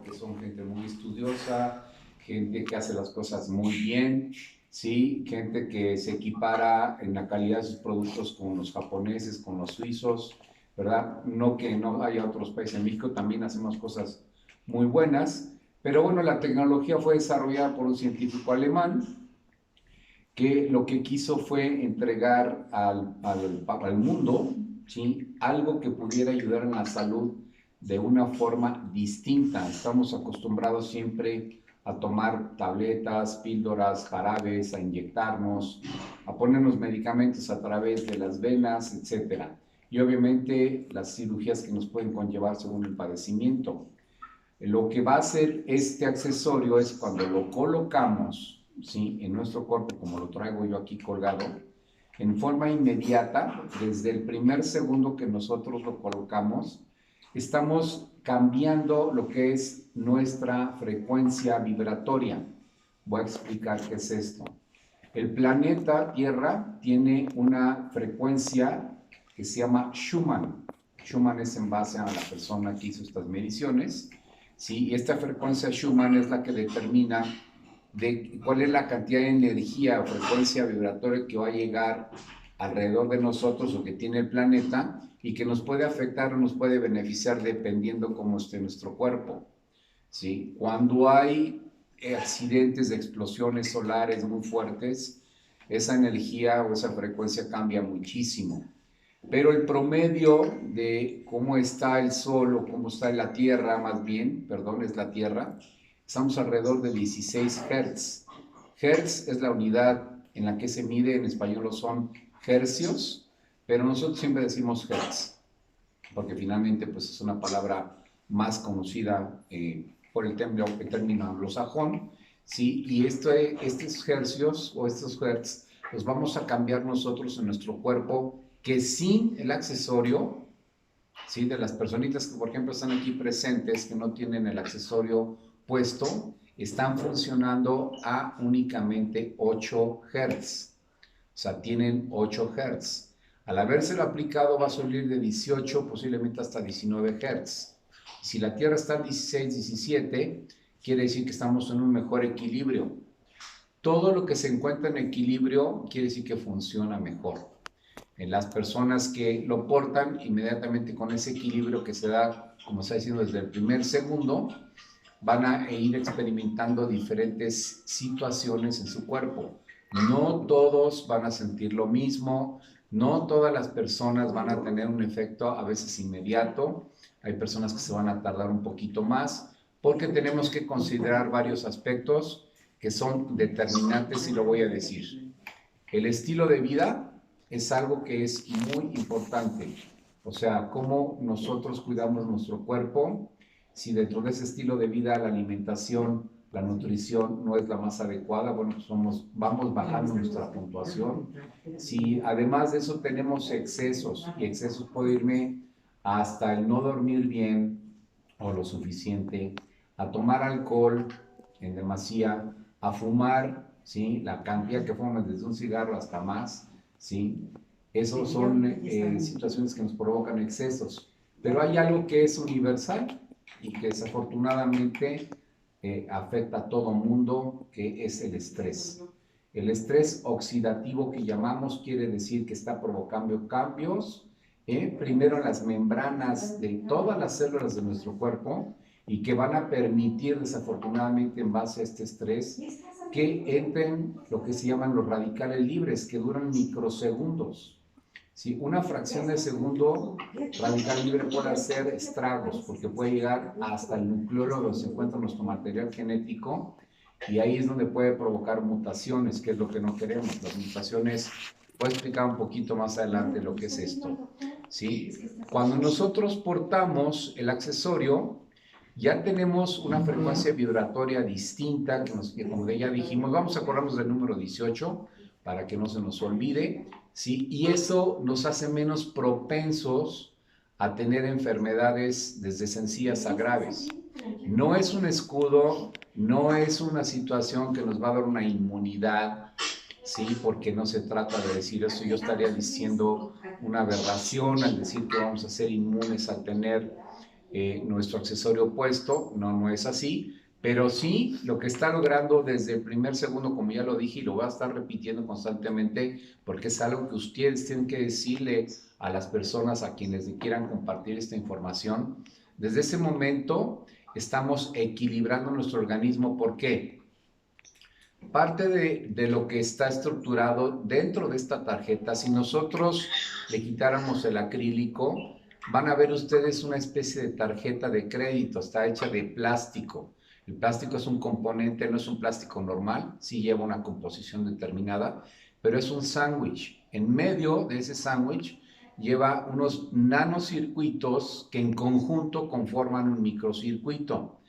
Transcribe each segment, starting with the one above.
que son gente muy estudiosa, gente que hace las cosas muy bien, ¿sí? Gente que se equipara en la calidad de sus productos con los japoneses, con los suizos, ¿verdad? No que no haya otros países. En México también hacemos cosas muy buenas, pero bueno, la tecnología fue desarrollada por un científico alemán que lo que quiso fue entregar al mundo, ¿sí? Algo que pudiera ayudar en la salud de una forma distinta. Estamos acostumbrados siempre a tomar tabletas, píldoras, jarabes, a inyectarnos, a ponernos medicamentos a través de las venas, etcétera. Y obviamente las cirugías que nos pueden conllevar según el padecimiento. Lo que va a hacer este accesorio es cuando lo colocamos, ¿sí? En nuestro cuerpo, como lo traigo yo aquí colgado, en forma inmediata, desde el primer segundo que nosotros lo colocamos, estamos cambiando lo que es nuestra frecuencia vibratoria. Voy a explicar qué es esto. El planeta Tierra tiene una frecuencia que se llama Schumann. Schumann es en base a la persona que hizo estas mediciones. ¿Sí? Y esta frecuencia Schumann es la que determina de cuál es la cantidad de energía o frecuencia vibratoria que va a llegar alrededor de nosotros o que tiene el planeta y que nos puede afectar o nos puede beneficiar dependiendo cómo esté nuestro cuerpo. ¿Sí? Cuando hay accidentes de explosiones solares muy fuertes, esa energía o esa frecuencia cambia muchísimo. Pero el promedio de cómo está el Sol o cómo está la Tierra, más bien, perdón, es la Tierra, estamos alrededor de 16 Hz. Hertz es la unidad en la que se mide, en español son hercios, pero nosotros siempre decimos Hertz, porque finalmente pues, es una palabra más conocida por el término anglosajón, ¿sí? Y estos hercios o estos hertz los vamos a cambiar nosotros en nuestro cuerpo, que sin el accesorio, ¿sí? De las personitas que por ejemplo están aquí presentes, que no tienen el accesorio puesto, están funcionando a únicamente 8 Hz. O sea, tienen 8 Hz. Al habérselo aplicado va a subir de 18, posiblemente hasta 19 Hz. Si la Tierra está en 16, 17, quiere decir que estamos en un mejor equilibrio. Todo lo que se encuentra en equilibrio quiere decir que funciona mejor. En las personas que lo portan, inmediatamente con ese equilibrio que se da, como está diciendo, desde el primer segundo, van a ir experimentando diferentes situaciones en su cuerpo. No todos van a sentir lo mismo, no todas las personas van a tener un efecto a veces inmediato, hay personas que se van a tardar un poquito más, porque tenemos que considerar varios aspectos que son determinantes y lo voy a decir. El estilo de vida es algo que es muy importante, o sea, cómo nosotros cuidamos nuestro cuerpo, si dentro de ese estilo de vida la alimentación, la nutrición no es la más adecuada, bueno, pues vamos bajando nuestra puntuación. Si además de eso tenemos excesos, y excesos puede irme hasta el no dormir bien o lo suficiente, a tomar alcohol en demasía, a fumar, ¿sí? La cantidad que fuman desde un cigarro hasta más, ¿sí? Esos son situaciones que nos provocan excesos. Pero hay algo que es universal y que desafortunadamente afecta a todo mundo, que es el estrés. El estrés oxidativo que llamamos quiere decir que está provocando cambios, primero en las membranas de todas las células de nuestro cuerpo y que van a permitir desafortunadamente en base a este estrés que entren lo que se llaman los radicales libres, que duran microsegundos. ¿Sí? Una fracción de segundo radical libre puede hacer estragos, porque puede llegar hasta el nucleolo donde se encuentra nuestro material genético, y ahí es donde puede provocar mutaciones, que es lo que no queremos. Las mutaciones, voy a explicar un poquito más adelante lo que es esto. ¿Sí? Cuando nosotros portamos el accesorio, ya tenemos una frecuencia vibratoria distinta, que como ya dijimos, vamos a acordarnos del número 18 para que no se nos olvide, ¿sí? Y eso nos hace menos propensos a tener enfermedades desde sencillas a graves. No es un escudo, no es una situación que nos va a dar una inmunidad, ¿sí? Porque no se trata de decir eso. Yo estaría diciendo una aberración al decir que vamos a ser inmunes al tener nuestro accesorio puesto. No, no es así. Pero sí, lo que está logrando desde el primer segundo, como ya lo dije, y lo va a estar repitiendo constantemente, porque es algo que ustedes tienen que decirle a las personas a quienes le quieran compartir esta información. Desde ese momento estamos equilibrando nuestro organismo. ¿Por qué? Parte de lo que está estructurado dentro de esta tarjeta, si nosotros le quitáramos el acrílico, van a ver ustedes una especie de tarjeta de crédito, está hecha de plástico. El plástico es un componente, no es un plástico normal, sí lleva una composición determinada, pero es un sándwich. En medio de ese sándwich lleva unos nanocircuitos que en conjunto conforman un microcircuito.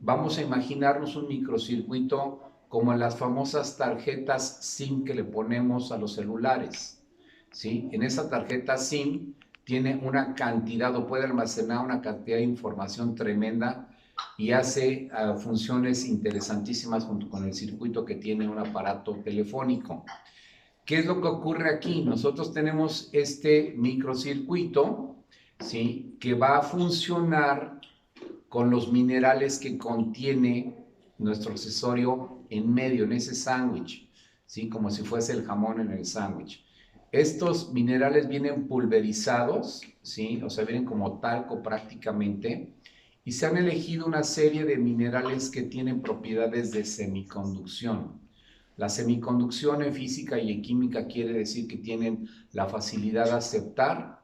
Vamos a imaginarnos un microcircuito como en las famosas tarjetas SIM que le ponemos a los celulares, ¿sí? En esa tarjeta SIM tiene una cantidad o puede almacenar una cantidad de información tremenda y hace funciones interesantísimas junto con el circuito que tiene un aparato telefónico. ¿Qué es lo que ocurre aquí? Nosotros tenemos este microcircuito, ¿sí? Que va a funcionar con los minerales que contiene nuestro accesorio en medio, en ese sándwich, ¿sí? Como si fuese el jamón en el sándwich. Estos minerales vienen pulverizados, ¿sí? O sea, vienen como talco prácticamente, y se han elegido una serie de minerales que tienen propiedades de semiconducción. La semiconducción en física y en química quiere decir que tienen la facilidad de aceptar,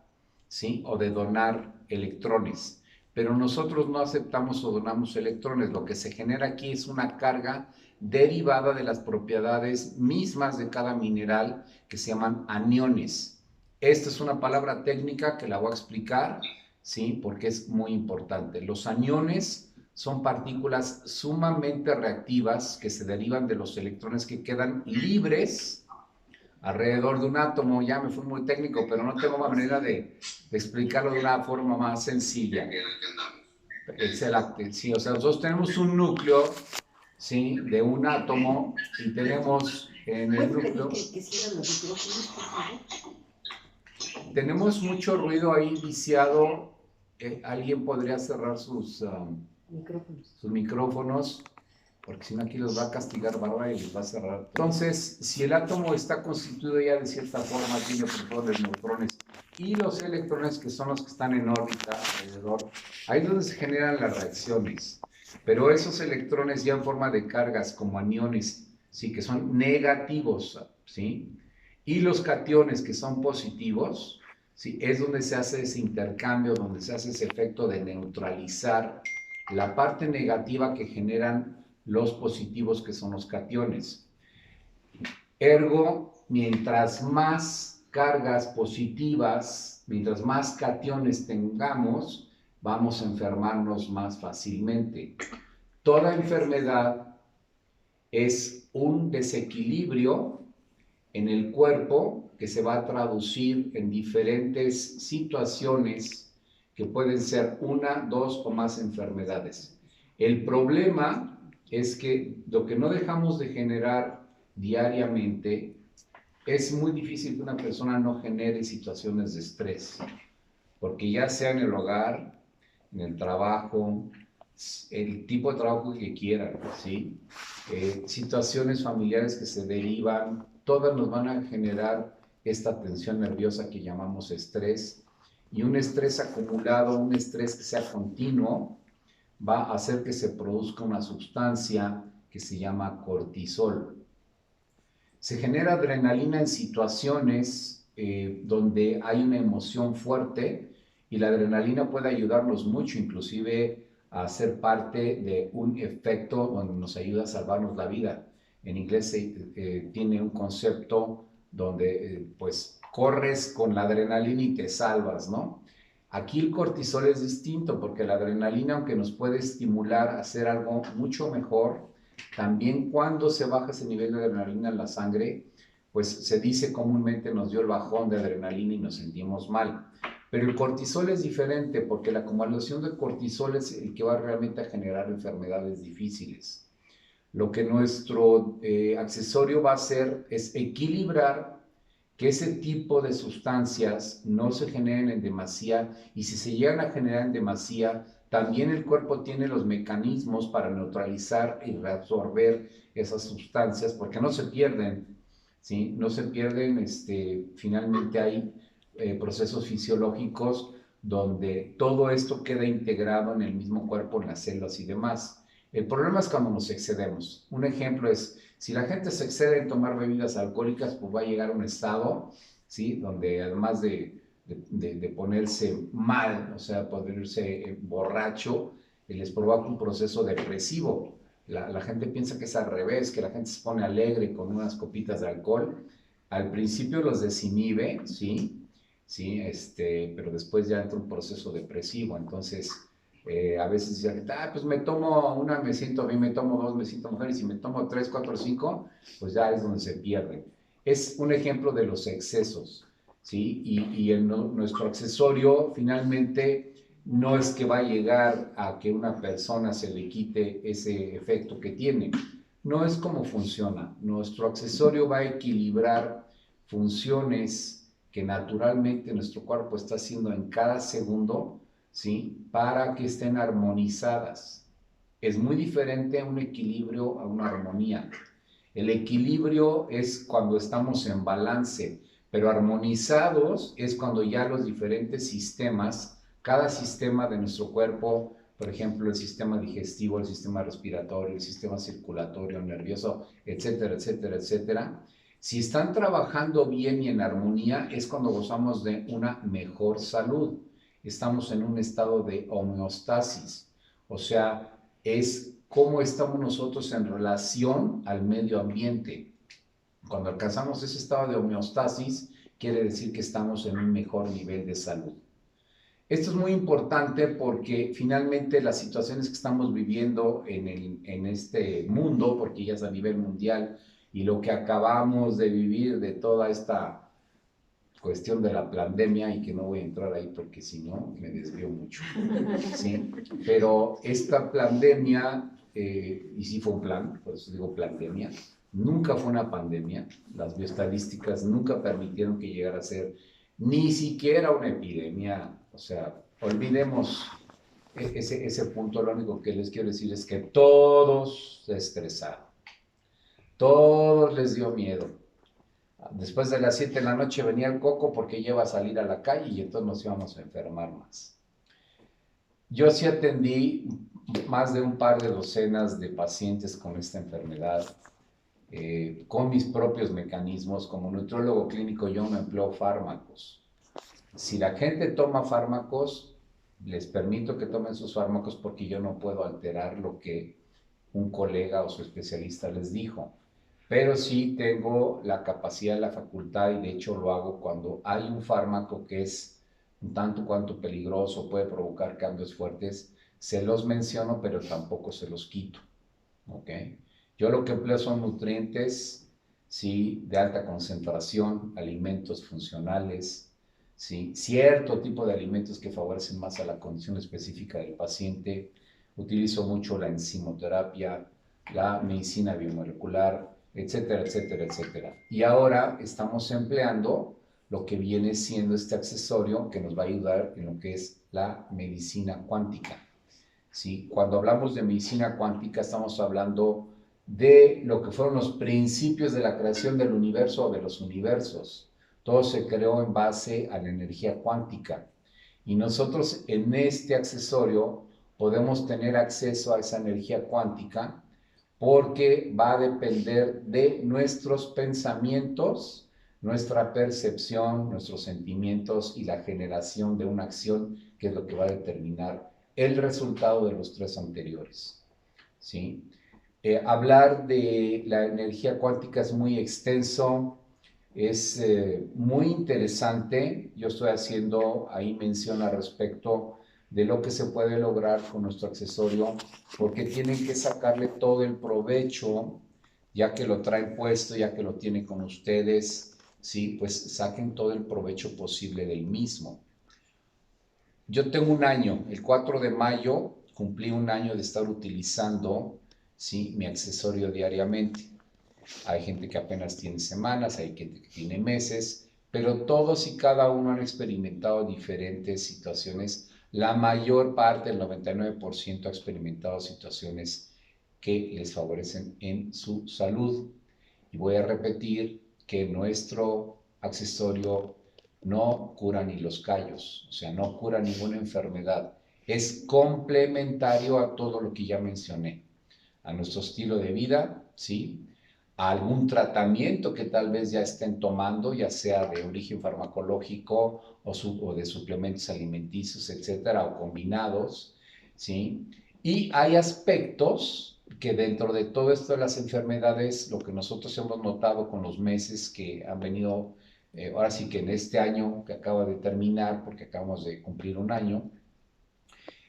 ¿sí? O de donar electrones. Pero nosotros no aceptamos o donamos electrones. Lo que se genera aquí es una carga derivada de las propiedades mismas de cada mineral que se llaman aniones. Esta es una palabra técnica que la voy a explicar, ¿sí? Porque es muy importante. Los aniones son partículas sumamente reactivas que se derivan de los electrones que quedan libres alrededor de un átomo. Ya me fui muy técnico, pero no tengo manera de explicarlo de una forma más sencilla. Excelente, sí, o sea, nosotros tenemos un núcleo, ¿sí? De un átomo y tenemos en el núcleo... Tenemos mucho ruido ahí viciado. ¿Alguien podría cerrar sus micrófonos? Porque si no aquí los va a castigar Bárbara y los va a cerrar. Entonces, si el átomo está constituido ya de cierta forma, tiene protones, neutrones y los electrones que son los que están en órbita alrededor, ahí es donde se generan las reacciones. Pero esos electrones ya en forma de cargas como aniones, sí, que son negativos, ¿sí? Y los cationes que son positivos, ¿sí? Es donde se hace ese intercambio, donde se hace ese efecto de neutralizar la parte negativa que generan los positivos, que son los cationes. Ergo, mientras más cargas positivas, mientras más cationes tengamos, vamos a enfermarnos más fácilmente. Toda enfermedad es un desequilibrio en el cuerpo que se va a traducir en diferentes situaciones que pueden ser una, dos o más enfermedades. El problema es que lo que no dejamos de generar diariamente, es muy difícil que una persona no genere situaciones de estrés, porque ya sea en el hogar, en el trabajo, el tipo de trabajo que quieran, ¿sí? Situaciones familiares que se derivan, todas nos van a generar esta tensión nerviosa que llamamos estrés, y un estrés acumulado, un estrés que sea continuo, va a hacer que se produzca una sustancia que se llama cortisol. Se genera adrenalina en situaciones donde hay una emoción fuerte, y la adrenalina puede ayudarnos mucho, inclusive a ser parte de un efecto donde nos ayuda a salvarnos la vida. En inglés tiene un concepto donde pues corres con la adrenalina y te salvas, ¿no? Aquí el cortisol es distinto, porque la adrenalina, aunque nos puede estimular a hacer algo mucho mejor, también cuando se baja ese nivel de adrenalina en la sangre, pues se dice comúnmente nos dio el bajón de adrenalina y nos sentimos mal. Pero el cortisol es diferente, porque la acumulación de cortisol es el que va realmente a generar enfermedades difíciles. Lo que nuestro accesorio va a hacer es equilibrar que ese tipo de sustancias no se generen en demasía, y si se llegan a generar en demasía, también el cuerpo tiene los mecanismos para neutralizar y reabsorber esas sustancias, porque no se pierden, ¿sí? No se pierden, finalmente hay procesos fisiológicos donde todo esto queda integrado en el mismo cuerpo, en las células y demás. El problema es cuando nos excedemos. Un ejemplo es, si la gente se excede en tomar bebidas alcohólicas, pues va a llegar a un estado, ¿sí? Donde además de ponerse mal, o sea, ponerse borracho, les provoca un proceso depresivo. La gente piensa que es al revés, que la gente se pone alegre con unas copitas de alcohol. Al principio los desinhibe, ¿sí? Sí, pero después ya entra un proceso depresivo. Entonces, a veces dicen, pues me tomo una, me siento bien, me tomo dos, me siento mejor, y si me tomo tres, cuatro, cinco, pues ya es donde se pierde. Es un ejemplo de los excesos, ¿sí? Y nuestro accesorio finalmente no es que va a llegar a que una persona se le quite ese efecto que tiene. No es como funciona. Nuestro accesorio va a equilibrar funciones que naturalmente nuestro cuerpo está haciendo en cada segundo, ¿sí? Para que estén armonizadas. Es muy diferente a un equilibrio a una armonía. El equilibrio es cuando estamos en balance, pero armonizados es cuando ya los diferentes sistemas, cada sistema de nuestro cuerpo, por ejemplo, el sistema digestivo, el sistema respiratorio, el sistema circulatorio, nervioso, etcétera, etcétera, etcétera, si están trabajando bien y en armonía, es cuando gozamos de una mejor salud. Estamos en un estado de homeostasis, o sea, es cómo estamos nosotros en relación al medio ambiente. Cuando alcanzamos ese estado de homeostasis, quiere decir que estamos en un mejor nivel de salud. Esto es muy importante porque finalmente las situaciones que estamos viviendo en este mundo, porque ya es a nivel mundial, y lo que acabamos de vivir de toda esta cuestión de la pandemia, y que no voy a entrar ahí porque si no me desvío mucho, ¿sí? Pero esta pandemia, y sí fue un plan, por eso digo pandemia, nunca fue una pandemia, las bioestadísticas nunca permitieron que llegara a ser ni siquiera una epidemia, o sea, olvidemos ese punto. Lo único que les quiero decir es que todos se estresaron, todos les dio miedo. Después de las 7 de la noche venía el coco porque ya iba a salir a la calle y entonces nos íbamos a enfermar más. Yo sí atendí más de un par de docenas de pacientes con esta enfermedad, con mis propios mecanismos. Como nutriólogo clínico yo me empleo fármacos. Si la gente toma fármacos, les permito que tomen sus fármacos porque yo no puedo alterar lo que un colega o su especialista les dijo. Pero sí tengo la capacidad, la facultad, y de hecho lo hago cuando hay un fármaco que es un tanto cuanto peligroso, puede provocar cambios fuertes, se los menciono, pero tampoco se los quito, ¿ok? Yo lo que empleo son nutrientes, ¿sí? De alta concentración, alimentos funcionales, ¿sí? Cierto tipo de alimentos que favorecen más a la condición específica del paciente. Utilizo mucho la enzimoterapia, la medicina biomolecular, etcétera, etcétera, etcétera. Y ahora estamos empleando lo que viene siendo este accesorio que nos va a ayudar en lo que es la medicina cuántica. ¿Sí? Cuando hablamos de medicina cuántica estamos hablando de lo que fueron los principios de la creación del universo o de los universos. Todo se creó en base a la energía cuántica. Y nosotros en este accesorio podemos tener acceso a esa energía cuántica porque va a depender de nuestros pensamientos, nuestra percepción, nuestros sentimientos y la generación de una acción, que es lo que va a determinar el resultado de los tres anteriores, ¿sí? Hablar de la energía cuántica es muy extenso, es muy interesante. Yo estoy haciendo ahí mención al respecto de lo que se puede lograr con nuestro accesorio, porque tienen que sacarle todo el provecho, ya que lo traen puesto, ya que lo tienen con ustedes, ¿sí? Pues saquen todo el provecho posible del mismo. Yo tengo un año, el 4 de mayo cumplí un año de estar utilizando, ¿sí? Mi accesorio diariamente. Hay gente que apenas tiene semanas, hay gente que tiene meses, pero todos y cada uno han experimentado diferentes situaciones. La mayor parte, el 99%, ha experimentado situaciones que les favorecen en su salud. Y voy a repetir que nuestro accesorio no cura ni los callos, o sea, no cura ninguna enfermedad. Es complementario a todo lo que ya mencioné, a nuestro estilo de vida, ¿sí? A algún tratamiento que tal vez ya estén tomando, ya sea de origen farmacológico o de suplementos alimenticios, etcétera, o combinados, ¿sí? Y hay aspectos que dentro de todo esto de las enfermedades, lo que nosotros hemos notado con los meses que han venido, ahora sí que en este año que acaba de terminar, porque acabamos de cumplir un año,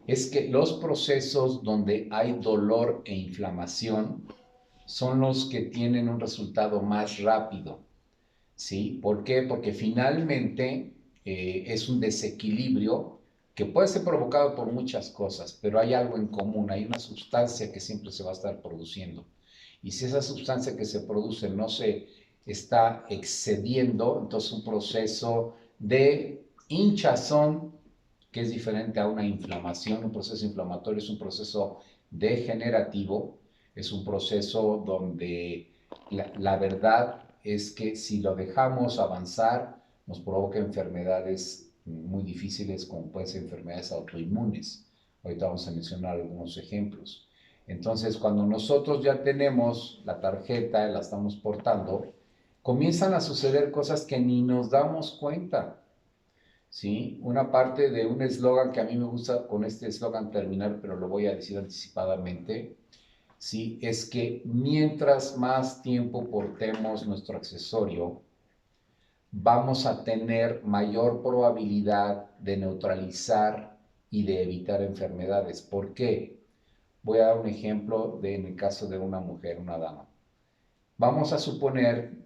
es que los procesos donde hay dolor e inflamación son los que tienen un resultado más rápido, ¿sí? ¿Por qué? Porque finalmente es un desequilibrio que puede ser provocado por muchas cosas, pero hay algo en común, hay una sustancia que siempre se va a estar produciendo. Y si esa sustancia que se produce no se está excediendo, entonces un proceso de hinchazón, que es diferente a una inflamación, un proceso inflamatorio es un proceso degenerativo, es un proceso donde la verdad es que si lo dejamos avanzar, nos provoca enfermedades muy difíciles, como pueden ser enfermedades autoinmunes. Ahorita vamos a mencionar algunos ejemplos. Entonces, cuando nosotros ya tenemos la tarjeta, la estamos portando, comienzan a suceder cosas que ni nos damos cuenta. ¿Sí? Una parte de un eslogan que a mí me gusta con este eslogan terminar, pero lo voy a decir anticipadamente, ¿sí? Es que mientras más tiempo portemos nuestro accesorio, vamos a tener mayor probabilidad de neutralizar y de evitar enfermedades. ¿Por qué? Voy a dar un ejemplo en el caso de una mujer, una dama. Vamos a suponer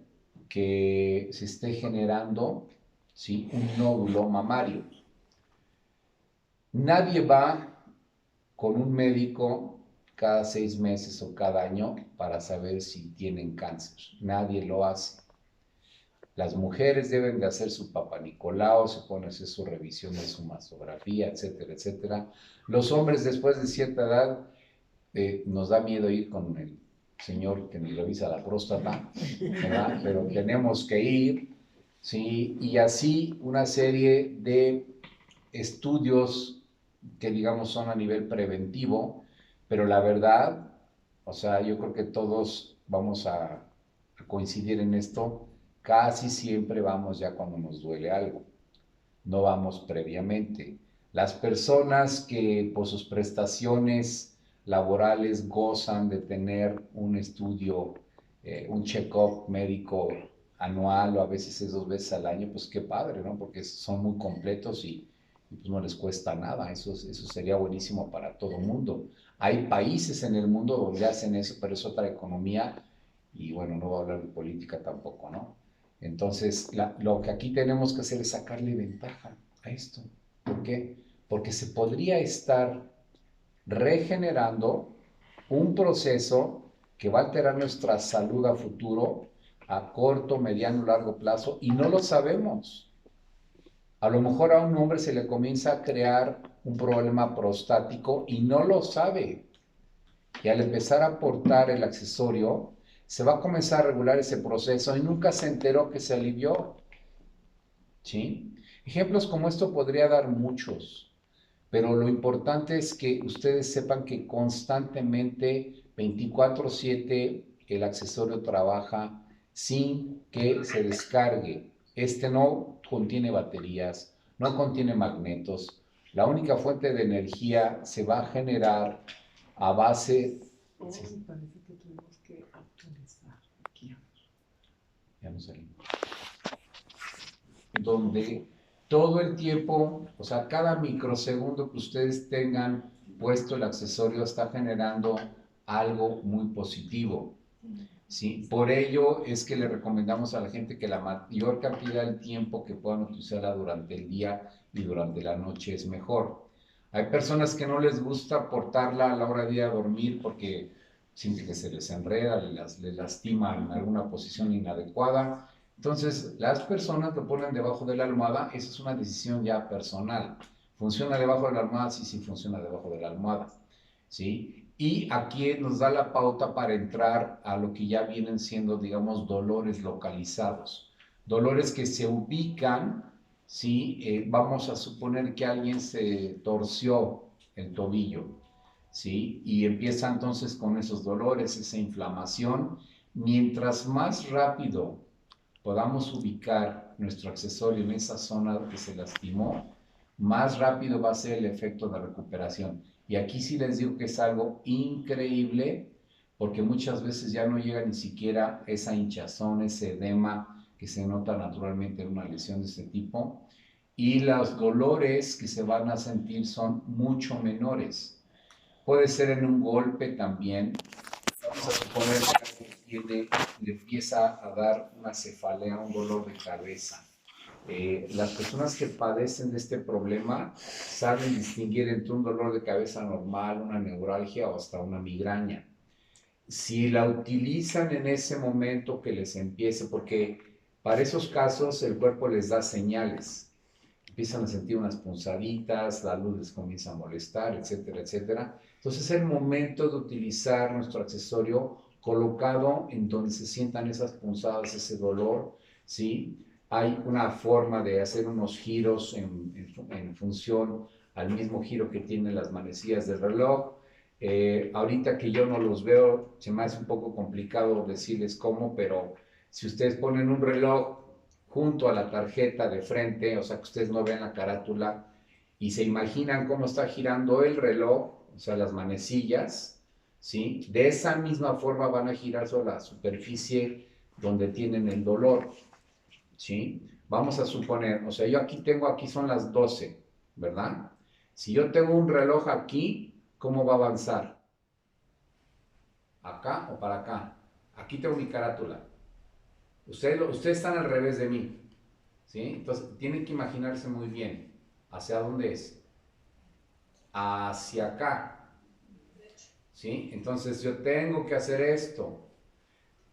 que se esté generando, ¿sí?, un nódulo mamario. Nadie va con un médico cada 6 meses o cada año para saber si tienen cáncer. Nadie lo hace. Las mujeres deben de hacer su papanicolao, se pueden hacer su revisión de su mastografía, etcétera, etcétera. Los hombres después de cierta edad nos da miedo ir con el señor que nos revisa la próstata, ¿verdad? Pero tenemos que ir, ¿sí? Y así una serie de estudios que digamos son a nivel preventivo, pero la verdad, o sea, yo creo que todos vamos a coincidir en esto, casi siempre vamos ya cuando nos duele algo, no vamos previamente. Las personas que por sus prestaciones laborales gozan de tener un estudio, un check-up médico anual o a veces es 2 veces al año, pues qué padre, ¿no? Porque son muy completos y pues no les cuesta nada, eso sería buenísimo para todo el mundo. Hay países en el mundo donde hacen eso, pero es otra economía y bueno, no voy a hablar de política tampoco, ¿no? Entonces, lo que aquí tenemos que hacer es sacarle ventaja a esto. ¿Por qué? Porque se podría estar regenerando un proceso que va a alterar nuestra salud a futuro, a corto, mediano, largo plazo, y no lo sabemos. A lo mejor a un hombre se le comienza a crear un problema prostático y no lo sabe. Y al empezar a aportar el accesorio, se va a comenzar a regular ese proceso y nunca se enteró que se alivió. ¿Sí? Ejemplos como esto podría dar muchos, pero lo importante es que ustedes sepan que constantemente, 24/7, el accesorio trabaja sin que se descargue. Este no contiene baterías, no contiene magnetos. La única fuente de energía se va a generar a base... Oh, sí, parece que tuvimos que actualizar aquí. Ya no salimos. Donde todo el tiempo, o sea, cada microsegundo que ustedes tengan puesto el accesorio está generando algo muy positivo, ¿sí? Por ello es que le recomendamos a la gente que la mayor cantidad del tiempo que puedan utilizarla durante el día y durante la noche es mejor. Hay personas que no les gusta portarla a la hora de ir a dormir porque sienten que se les enreda, les lastima en alguna posición inadecuada. Entonces, las personas lo ponen debajo de la almohada, esa es una decisión ya personal. ¿Funciona debajo de la almohada? Sí, sí, funciona debajo de la almohada. ¿Sí? Y aquí nos da la pauta para entrar a lo que ya vienen siendo, digamos, dolores localizados. Dolores que se ubican, ¿sí? Vamos a suponer que alguien se torció el tobillo, ¿sí? Y empieza entonces con esos dolores, esa inflamación. Mientras más rápido podamos ubicar nuestro accesorio en esa zona que se lastimó, más rápido va a ser el efecto de recuperación. Y aquí sí les digo que es algo increíble, porque muchas veces ya no llega ni siquiera esa hinchazón, ese edema que se nota naturalmente en una lesión de este tipo. Y los dolores que se van a sentir son mucho menores. Puede ser en un golpe también. Vamos a suponer que alguien le empieza a dar una cefalea, un dolor de cabeza. Las personas que padecen de este problema saben distinguir entre un dolor de cabeza normal, una neuralgia o hasta una migraña. Si la utilizan en ese momento que les empiece, porque para esos casos el cuerpo les da señales, empiezan a sentir unas punzaditas, la luz les comienza a molestar, etcétera, etcétera. Entonces es el momento de utilizar nuestro accesorio colocado en donde se sientan esas punzadas, ese dolor, ¿sí? Hay una forma de hacer unos giros en función al mismo giro que tienen las manecillas del reloj. Ahorita que yo no los veo, se me hace un poco complicado decirles cómo, pero si ustedes ponen un reloj junto a la tarjeta de frente, o sea que ustedes no ven la carátula, y se imaginan cómo está girando el reloj, o sea, las manecillas, ¿sí? De esa misma forma van a girar sobre la superficie donde tienen el dolor, ¿sí? Vamos a suponer, o sea, yo aquí son las 12, ¿verdad? Si yo tengo un reloj aquí, ¿cómo va a avanzar? ¿Acá o para acá? Aquí tengo mi carátula. Ustedes están al revés de mí, ¿sí? Entonces, tienen que imaginarse muy bien hacia dónde es. Hacia acá, ¿sí? Entonces, yo tengo que hacer esto.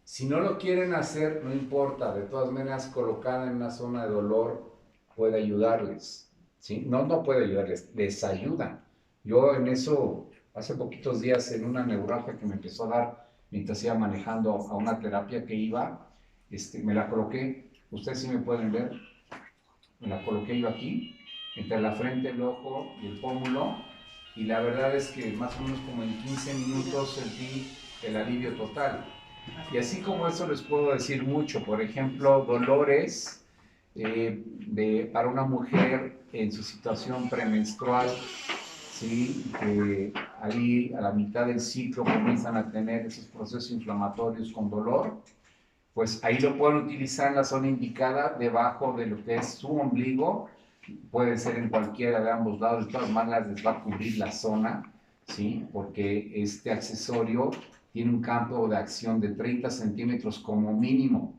Si no lo quieren hacer, no importa. De todas maneras, colocada en una zona de dolor puede ayudarles, ¿sí? No, no puede ayudarles, les ayuda. Yo en eso, hace poquitos días, en una neuralgia que me empezó a dar mientras iba manejando a una terapia que iba, me la coloqué. Ustedes sí me pueden ver, me la coloqué yo aquí, entre la frente, el ojo y el pómulo, y la verdad es que más o menos como en 15 minutos sentí el alivio total. Y así como eso les puedo decir mucho, por ejemplo, dolores para una mujer en su situación premenstrual, ¿sí? Que ahí a la mitad del ciclo comienzan a tener esos procesos inflamatorios con dolor, pues ahí lo pueden utilizar en la zona indicada, debajo de lo que es su ombligo, puede ser en cualquiera de ambos lados, de todas maneras les va a cubrir la zona, ¿sí? Porque este accesorio tiene un campo de acción de 30 centímetros como mínimo.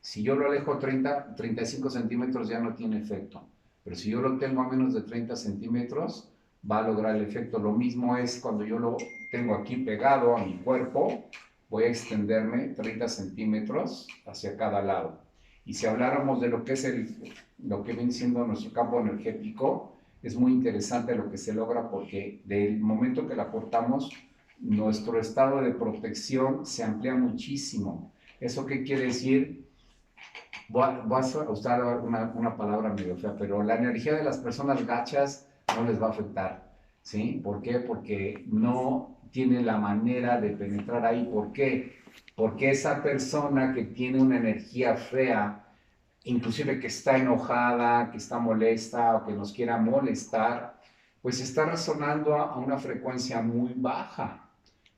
Si yo lo alejo 35 centímetros ya no tiene efecto, pero si yo lo tengo a menos de 30 centímetros, va a lograr el efecto. Lo mismo es cuando yo lo tengo aquí pegado a mi cuerpo, voy a extenderme 30 centímetros hacia cada lado. Y si habláramos de lo que es lo que viene siendo nuestro campo energético, es muy interesante lo que se logra porque del momento que la cortamos, nuestro estado de protección se amplía muchísimo. ¿Eso qué quiere decir? Voy a usar una palabra medio fea, pero la energía de las personas gachas no les va a afectar, ¿sí? ¿Por qué? Porque no tiene la manera de penetrar ahí. ¿Por qué? Porque esa persona que tiene una energía fea, inclusive que está enojada, que está molesta o que nos quiera molestar, pues está resonando a una frecuencia muy baja,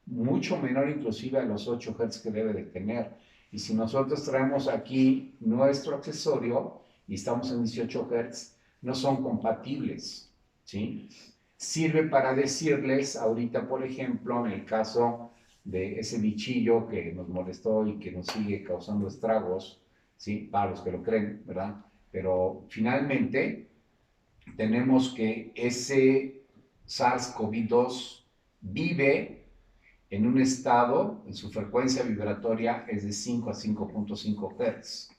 mucho menor inclusive a los 8 Hz que debe de tener. Y si nosotros traemos aquí nuestro accesorio y estamos en 18 Hz, no son compatibles, ¿sí? Sirve para decirles ahorita, por ejemplo, en el caso de ese bichillo que nos molestó y que nos sigue causando estragos, ¿sí? Para los que lo creen, ¿verdad? Pero finalmente tenemos que ese SARS-CoV-2 vive en un estado, en su frecuencia vibratoria es de 5 a 5.5 Hz.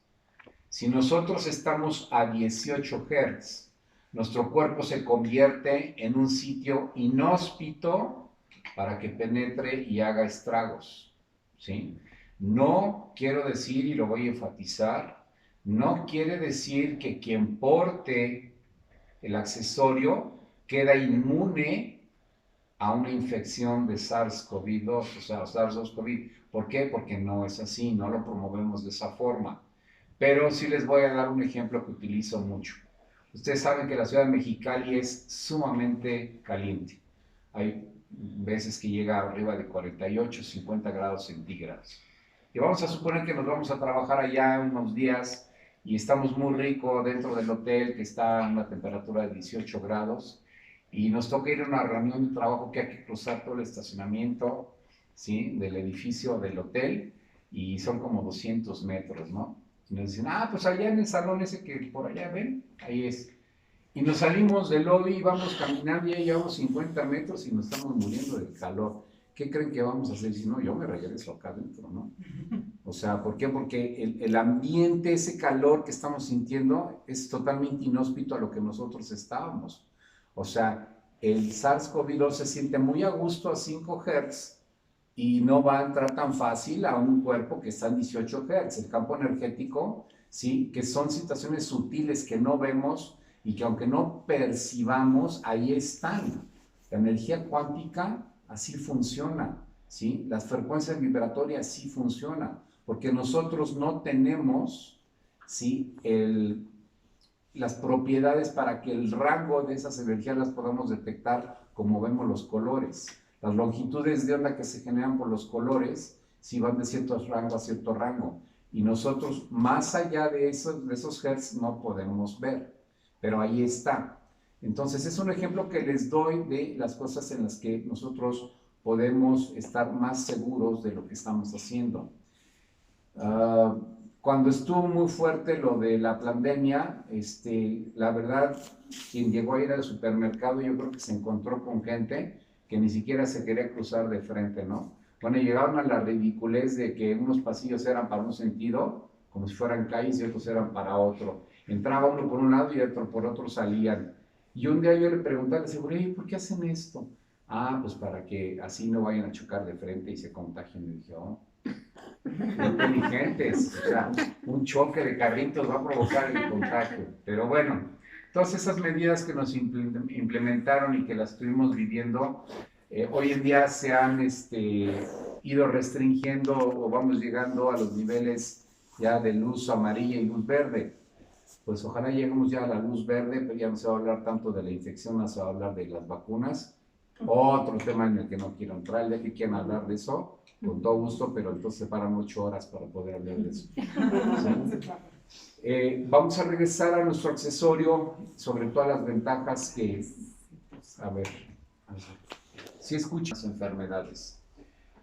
Si nosotros estamos a 18 Hz, nuestro cuerpo se convierte en un sitio inhóspito para que penetre y haga estragos, ¿sí? No quiero decir, y lo voy a enfatizar, no quiere decir que quien porte el accesorio queda inmune a una infección de SARS-CoV-2, o sea, SARS-CoV. ¿Por qué? Porque no es así, no lo promovemos de esa forma. Pero sí les voy a dar un ejemplo que utilizo mucho. Ustedes saben que la ciudad de Mexicali es sumamente caliente. Hay veces que llega arriba de 48, 50 grados centígrados. Y vamos a suponer que nos vamos a trabajar allá unos días y estamos muy rico dentro del hotel que está a una temperatura de 18 grados y nos toca ir a una reunión de trabajo que hay que cruzar todo el estacionamiento, ¿sí? Del edificio del hotel y son como 200 metros, ¿no? Y nos dicen, pues allá en el salón ese que por allá ven, ahí es. Y nos salimos del lobby, vamos caminando y ya llevamos 50 metros y nos estamos muriendo del calor. ¿Qué creen que vamos a hacer? Si no, yo me regreso acá adentro, ¿no? O sea, ¿por qué? Porque el ambiente, ese calor que estamos sintiendo es totalmente inhóspito a lo que nosotros estábamos. O sea, el SARS-CoV-2 se siente muy a gusto a 5 Hz y no va a entrar tan fácil a un cuerpo que está en 18 Hz. El campo energético, sí, que son situaciones sutiles que no vemos y que aunque no percibamos, ahí están. La energía cuántica así funciona, ¿sí? Las frecuencias vibratorias sí funcionan, porque nosotros no tenemos, ¿sí? Las propiedades para que el rango de esas energías las podamos detectar como vemos los colores. Las longitudes de onda que se generan por los colores, si van de cierto rango a cierto rango. Y nosotros, más allá de esos hertz, no podemos ver. Pero ahí está. Entonces, es un ejemplo que les doy de las cosas en las que nosotros podemos estar más seguros de lo que estamos haciendo. Cuando estuvo muy fuerte lo de la pandemia, la verdad, quien llegó a ir al supermercado, yo creo que se encontró con gente que ni siquiera se quería cruzar de frente, ¿no? Bueno, llegaron a la ridiculez de que unos pasillos eran para un sentido, como si fueran calles, y otros eran para otro. Entraba uno por un lado y otro por otro salían. Y un día yo le pregunté al seguridad, ¿por qué hacen esto? Pues para que así no vayan a chocar de frente y se contagien. Y dije, inteligentes, o sea, un choque de carritos va a provocar el contagio. Pero bueno, todas esas medidas que nos implementaron y que las estuvimos viviendo, hoy en día se han ido restringiendo o vamos llegando a los niveles ya de luz amarilla y luz verde. Pues ojalá lleguemos ya a la luz verde, pero ya no se va a hablar tanto de la infección, no se va a hablar de las vacunas. Otro tema en el que no quiero entrar, el día que quieran hablar de eso, con todo gusto, pero entonces separan 8 horas para poder hablar de eso. ¿Sí? Vamos a regresar a nuestro accesorio, sobre todas las ventajas que... A ver. Si escuchas enfermedades.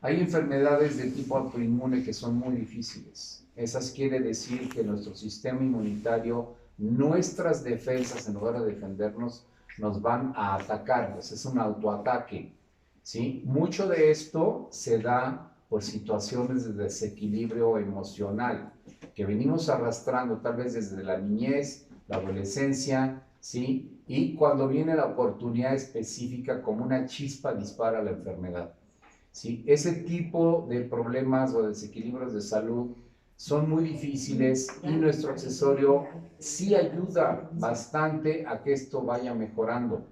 Hay enfermedades de tipo autoinmune que son muy difíciles. Esas quiere decir que nuestro sistema inmunitario, nuestras defensas, en lugar de defendernos, nos van a atacar. Pues es un autoataque. ¿Sí? Mucho de esto se da por situaciones de desequilibrio emocional que venimos arrastrando tal vez desde la niñez, la adolescencia, ¿sí? Y cuando viene la oportunidad específica, como una chispa dispara la enfermedad. ¿Sí? Ese tipo de problemas o desequilibrios de salud son muy difíciles y nuestro accesorio sí ayuda bastante a que esto vaya mejorando.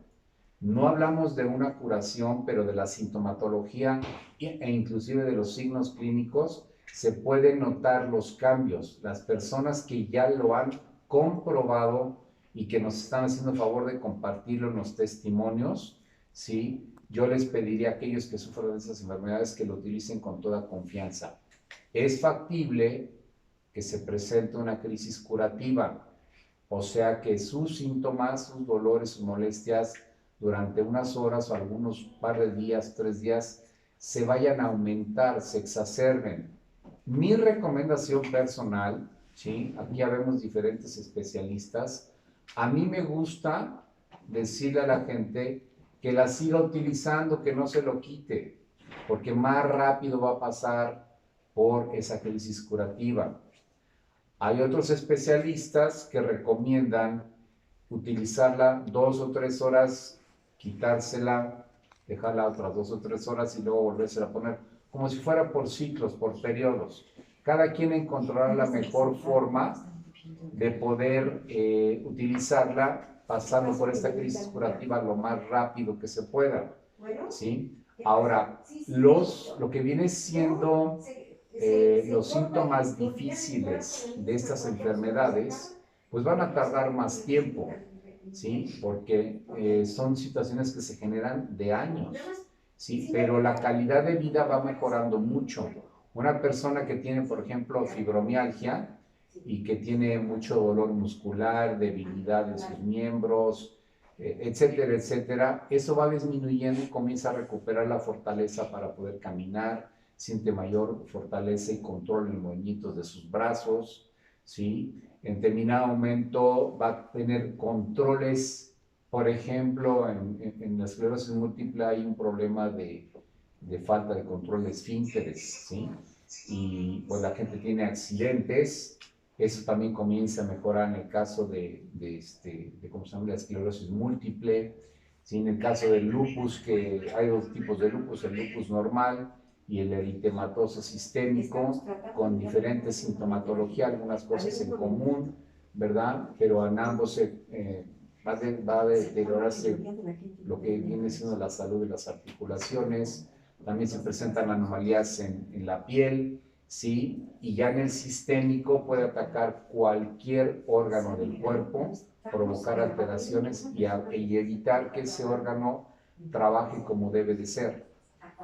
No hablamos de una curación, pero de la sintomatología e inclusive de los signos clínicos se pueden notar los cambios. Las personas que ya lo han comprobado y que nos están haciendo el favor de compartirlo en los testimonios, ¿sí? Yo les pediría a aquellos que sufren de esas enfermedades que lo utilicen con toda confianza. Es factible que se presente una crisis curativa, o sea que sus síntomas, sus dolores, sus molestias durante unas horas o algunos par de días, 3 días, se vayan a aumentar, se exacerben. Mi recomendación personal, ¿sí? Aquí habemos diferentes especialistas, a mí me gusta decirle a la gente que la siga utilizando, que no se lo quite, porque más rápido va a pasar por esa crisis curativa. Hay otros especialistas que recomiendan utilizarla 2 o 3 horas, quitársela, dejarla otras 2 o 3 horas y luego volvérsela a poner, como si fuera por ciclos, por periodos. Cada quien encontrará la mejor forma de poder utilizarla pasando por esta crisis curativa lo más rápido que se pueda, ¿sí? Ahora, lo que viene siendo los síntomas difíciles de estas enfermedades, pues van a tardar más tiempo, ¿sí? Porque son situaciones que se generan de años, ¿sí? Pero la calidad de vida va mejorando mucho. Una persona que tiene, por ejemplo, fibromialgia y que tiene mucho dolor muscular, debilidad en sus miembros, etcétera, etcétera, eso va disminuyendo y comienza a recuperar la fortaleza para poder caminar, siente mayor fortaleza y control en los movimientos de sus brazos, ¿sí? En determinado momento va a tener controles, por ejemplo, en la esclerosis múltiple hay un problema de falta de control de esfínteres, ¿sí? Y pues la gente tiene accidentes, eso también comienza a mejorar en el caso de ¿cómo se llama? La esclerosis múltiple, ¿sí? En el caso del lupus, que hay dos tipos de lupus, el lupus normal y el eritematoso sistémico, con diferentes sintomatología, algunas cosas en común, ¿verdad? Pero en ambos va a deteriorarse lo que viene siendo la salud de las articulaciones, también se presentan anomalías en la piel, ¿sí? Y ya en el sistémico puede atacar cualquier órgano del cuerpo, provocar alteraciones y evitar que ese órgano trabaje como debe de ser,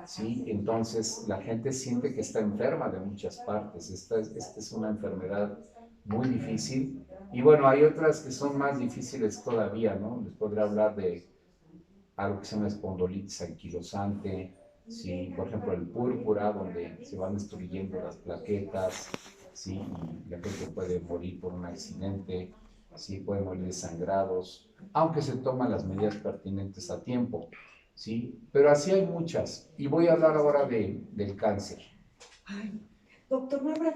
¿sí? Entonces la gente siente que está enferma de muchas partes. Esta es una enfermedad muy difícil. Y bueno, hay otras que son más difíciles todavía, ¿no? Les podría hablar de algo que se llama espondilitis anquilosante, ¿sí? Por ejemplo, el púrpura, donde se van destruyendo las plaquetas, ¿sí? Y la gente puede morir por un accidente, ¿sí? Puede morir de sangrados, aunque se toman las medidas pertinentes a tiempo, ¿sí? Pero así hay muchas. Y voy a hablar ahora del cáncer. Ay, doctor, ¿no habrá